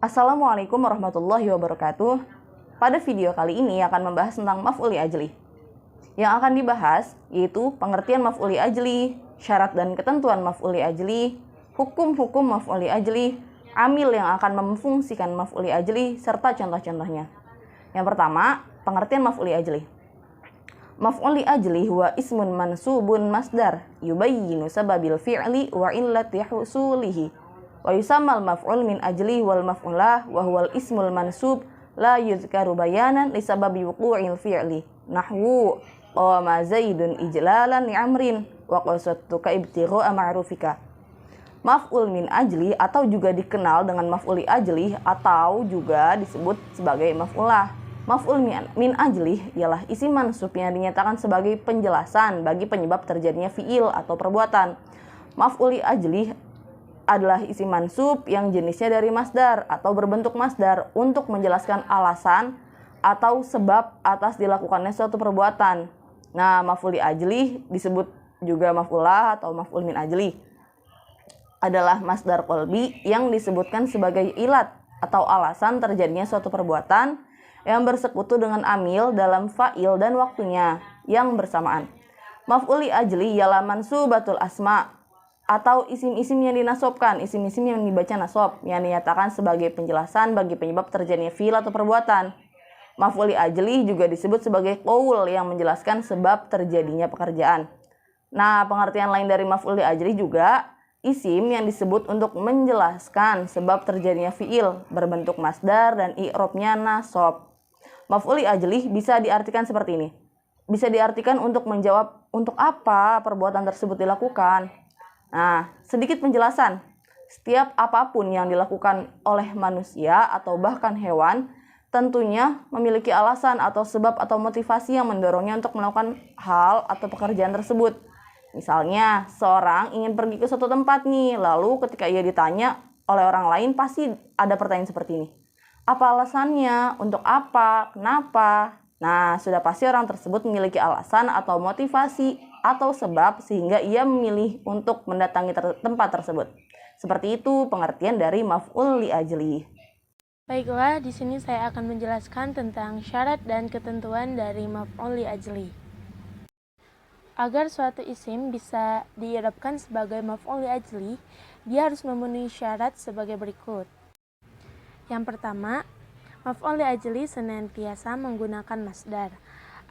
Assalamualaikum warahmatullahi wabarakatuh. Pada video kali ini akan membahas tentang maf'ul li ajli. Yang akan dibahas yaitu pengertian maf'ul li ajli, syarat dan ketentuan maf'ul li ajli, hukum-hukum maf'ul li ajli, amil yang akan memfungsikan maf'ul li ajli, serta contoh-contohnya. Yang pertama, pengertian maf'ul li ajli. Maf'ul li ajli huwa ismun mansubun masdar yubayyinu sababil fi'li wa illati husulihi. Wa yusammal maf'ul min ajli wal maf'ulah wa huwal ismul mansub la yuzkaru bayanan li sababi wuqu'il fi'li nahwu qama zaidun ijlalan li amrin wa qasadtuka ibtigha'a ma'rufika. Maf'ul min ajli atau juga dikenal dengan maf'ul li ajli atau juga disebut sebagai maf'ulah. Maf'ul min ajli ialah isim mansub yang dinyatakan sebagai penjelasan bagi penyebab terjadinya fi'il atau perbuatan. Maf'ul li ajli adalah isim mansub yang jenisnya dari masdar atau berbentuk masdar untuk menjelaskan alasan atau sebab atas dilakukannya suatu perbuatan. Nah, maf'ul li ajli disebut juga maf'ulah atau maf'ul min ajli. Adalah masdar qalbi yang disebutkan sebagai ilat atau alasan terjadinya suatu perbuatan yang bersekutu dengan amil dalam fa'il dan waktunya yang bersamaan. Maf'ul li ajli ialah mansubatul asma' atau isim-isim yang dinasobkan, isim-isim yang dibaca nasob, yang dinyatakan sebagai penjelasan bagi penyebab terjadinya fi'il atau perbuatan. Maf'ul li ajli juga disebut sebagai qaul yang menjelaskan sebab terjadinya pekerjaan. Nah, pengertian lain dari maf'ul li ajli juga isim yang disebut untuk menjelaskan sebab terjadinya fi'il berbentuk masdar dan i'rabnya nasob. Maf'ul li ajli bisa diartikan seperti ini. Bisa diartikan untuk menjawab untuk apa perbuatan tersebut dilakukan. Nah, sedikit penjelasan. Setiap apapun yang dilakukan oleh manusia atau bahkan hewan tentunya memiliki alasan atau sebab atau motivasi yang mendorongnya untuk melakukan hal atau pekerjaan tersebut. Misalnya, seorang ingin pergi ke suatu tempat nih, lalu ketika ia ditanya oleh orang lain pasti ada pertanyaan seperti ini. Apa alasannya? Untuk apa? Kenapa? Nah, sudah pasti orang tersebut memiliki alasan atau motivasi atau sebab sehingga ia memilih untuk mendatangi tempat tersebut. Seperti itu pengertian dari maf'ul li ajli. Baiklah, di sini saya akan menjelaskan tentang syarat dan ketentuan dari maf'ul li ajli. Agar suatu isim bisa diirabkan sebagai maf'ul li ajli, dia harus memenuhi syarat sebagai berikut. Yang pertama, maf'ul li ajli senantiasa menggunakan masdar.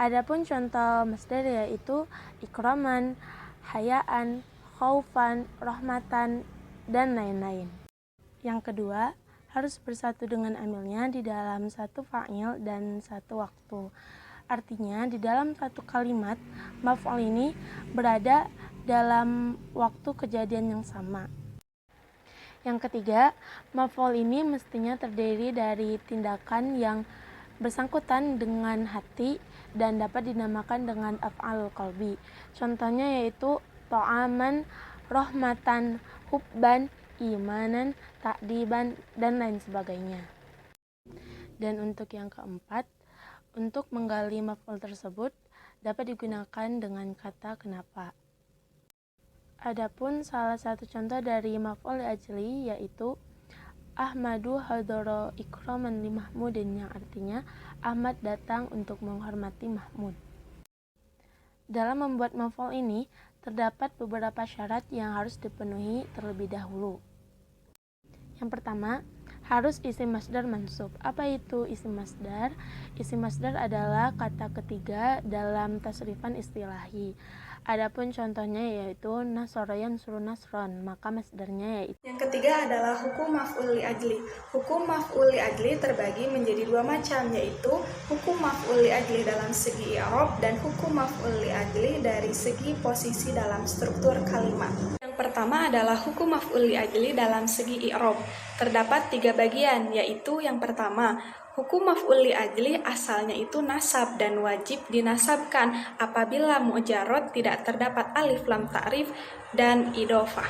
Adapun contoh masdar yaitu ikraman, hayaan, khaufan, rahmatan, dan lain-lain. Yang kedua, harus bersatu dengan amilnya di dalam satu fa'il dan satu waktu. Artinya, di dalam satu kalimat, maf'ul ini berada dalam waktu kejadian yang sama. Yang ketiga, maf'ul ini mestinya terdiri dari tindakan yang bersangkutan dengan hati dan dapat dinamakan dengan af'alul qalbi. Contohnya yaitu ta'aman, rahmatan, hubban, imanan, ta'diban, dan lain sebagainya. Dan untuk yang keempat, untuk menggali maf'ul tersebut dapat digunakan dengan kata kenapa. Adapun salah satu contoh dari maf'ul li ajli yaitu Ahmadu hadara ikraman li Mahmudin, yang artinya Ahmad datang untuk menghormati Mahmud. Dalam membuat maf'ul ini terdapat beberapa syarat yang harus dipenuhi terlebih dahulu. Yang pertama, harus isim masdar mansub. Apa itu isim masdar? Isim masdar adalah kata ketiga dalam tasrifan istilahi. Adapun contohnya yaitu nasara yansuru nasron, maka masdarnya yaitu. Yang ketiga adalah hukum maf'ul li ajli. Hukum maf'ul li ajli terbagi menjadi dua macam, yaitu hukum maf'ul li ajli dalam segi i'rab dan hukum maf'ul li ajli dari segi posisi dalam struktur kalimat. Yang pertama adalah hukum maf'ul li ajli dalam segi i'rab. Terdapat tiga bagian, yaitu yang pertama, hukum maf'ul li ajli asalnya itu nasab dan wajib dinasabkan apabila mujarrad tidak terdapat alif lam ta'rif dan idhofah.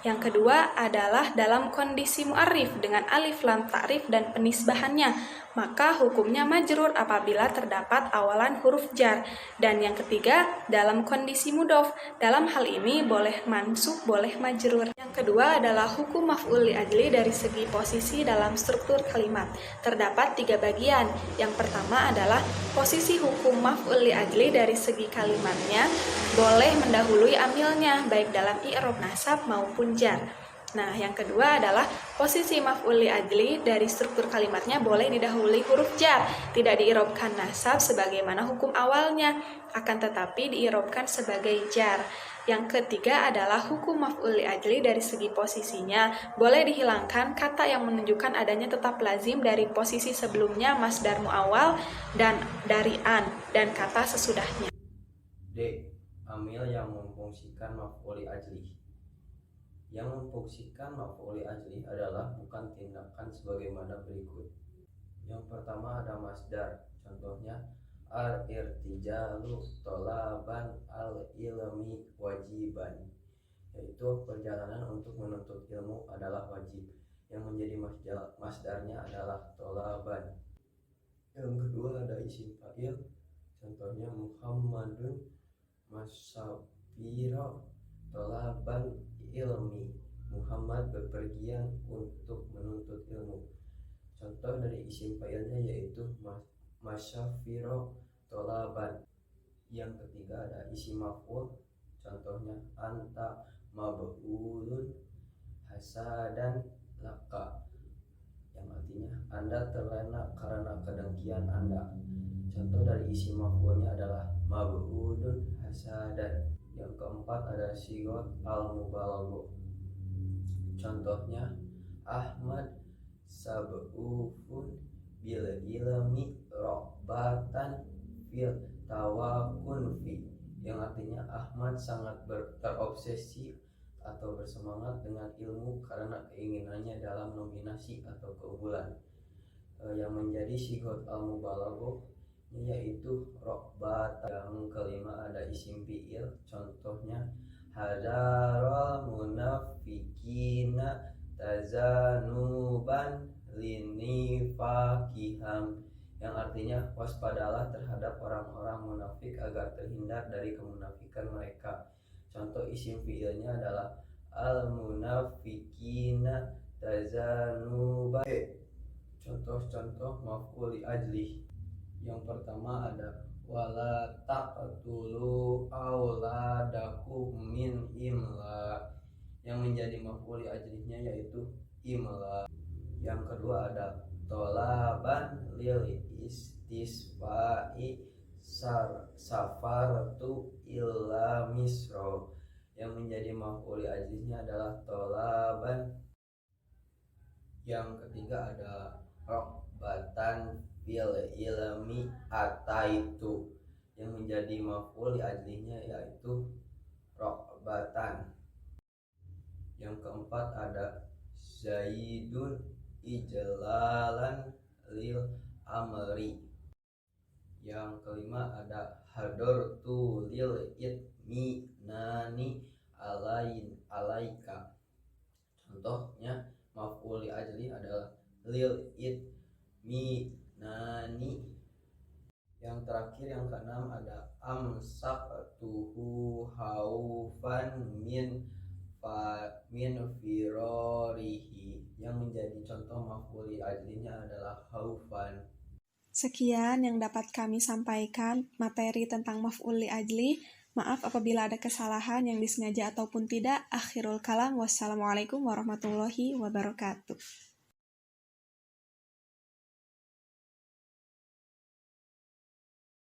Yang kedua adalah dalam kondisi mu'arif dengan alif lam ta'rif dan penisbahannya, maka hukumnya majrur apabila terdapat awalan huruf jar. Dan yang ketiga, dalam kondisi mudhof. Dalam hal ini boleh mansub, boleh majrur. Yang kedua adalah hukum maf'ul li ajli dari segi posisi dalam struktur kalimat. Terdapat 3 bagian. Yang pertama adalah posisi hukum maf'ul li ajli dari segi kalimatnya boleh mendahului amilnya, baik dalam i'rab nasab maupun jar. Nah, yang kedua adalah posisi maf'ul li ajli dari struktur kalimatnya boleh didahului huruf jar, tidak diirobkan nasab sebagaimana hukum awalnya, akan tetapi diirobkan sebagai jar. Yang ketiga adalah hukum maf'ul li ajli dari segi posisinya boleh dihilangkan kata yang menunjukkan adanya tetap lazim dari posisi sebelumnya masdar muawwal dan dari an dan kata sesudahnya. D. Amil yang memfungsikan maf'ul li ajli. Yang memfungsikan maf'ul li ajli adalah bukan tindakan sebagaimana berikut. Yang pertama ada masdar, contohnya al-irtijalu tolaban al-ilmi wajiban, yaitu perjalanan untuk menuntut ilmu adalah wajib. Yang menjadi masdarnya adalah tolaban. Yang kedua ada isim fa'il, contohnya Muhammadun masafira tolaban ilmi, Muhammad bepergian untuk menuntut ilmu. Contoh dari isim fa'ilnya yaitu masyafiro tolaban. Yang ketiga ada isim maf'ul, contohnya anta mab'ulun hasadan laka, yang artinya Anda terlena karena kedengkian Anda. Contoh dari isim maf'ulnya adalah mab'ulun hasadan. Yang keempat ada sigot al-mubalaghah. Contohnya Ahmad sab'ufun bil ilmi robbatan fil tawakun fi, yang artinya Ahmad sangat terobsesi atau bersemangat dengan ilmu karena keinginannya dalam nominasi atau keunggulan. Yang menjadi sigot al-mubalaghah yaitu rokbat. Yang kelima ada isim fi'il, contohnya hadarul munafikina tazanuban linifakiham, yang artinya waspadalah terhadap orang-orang munafik agar terhindar dari kemunafikan mereka. Contoh isim fi'ilnya adalah al munafikina tazanuban. Contoh-contoh maf'ul li ajli. Yang pertama ada wala taqtulu auladakum min imla, yang menjadi maf'ul li ajlinya yaitu imla. Yang kedua ada tolaban lil istisfa'i safartu illa misro, yang menjadi maf'ul li ajlinya adalah tolaban. Yang ketiga ada rokbatan fil ilmi ataitu, yang menjadi maf'ul li ajlinya yaitu rokbatan. Yang keempat ada zaidun ijlalan lil amri. Yang kelima ada hadortu lil itminani alaika. Contohnya maf'ul li ajli adalah lil itminani. Yang terakhir yang keenam ada amsaktuhu haufan min firorihi, yang menjadi contoh maf'ul li ajlinya adalah haufan. Sekian yang dapat kami sampaikan materi tentang maf'ul li ajli. Maaf apabila ada kesalahan yang disengaja ataupun tidak. Akhirul kalam, wassalamualaikum warahmatullahi wabarakatuh.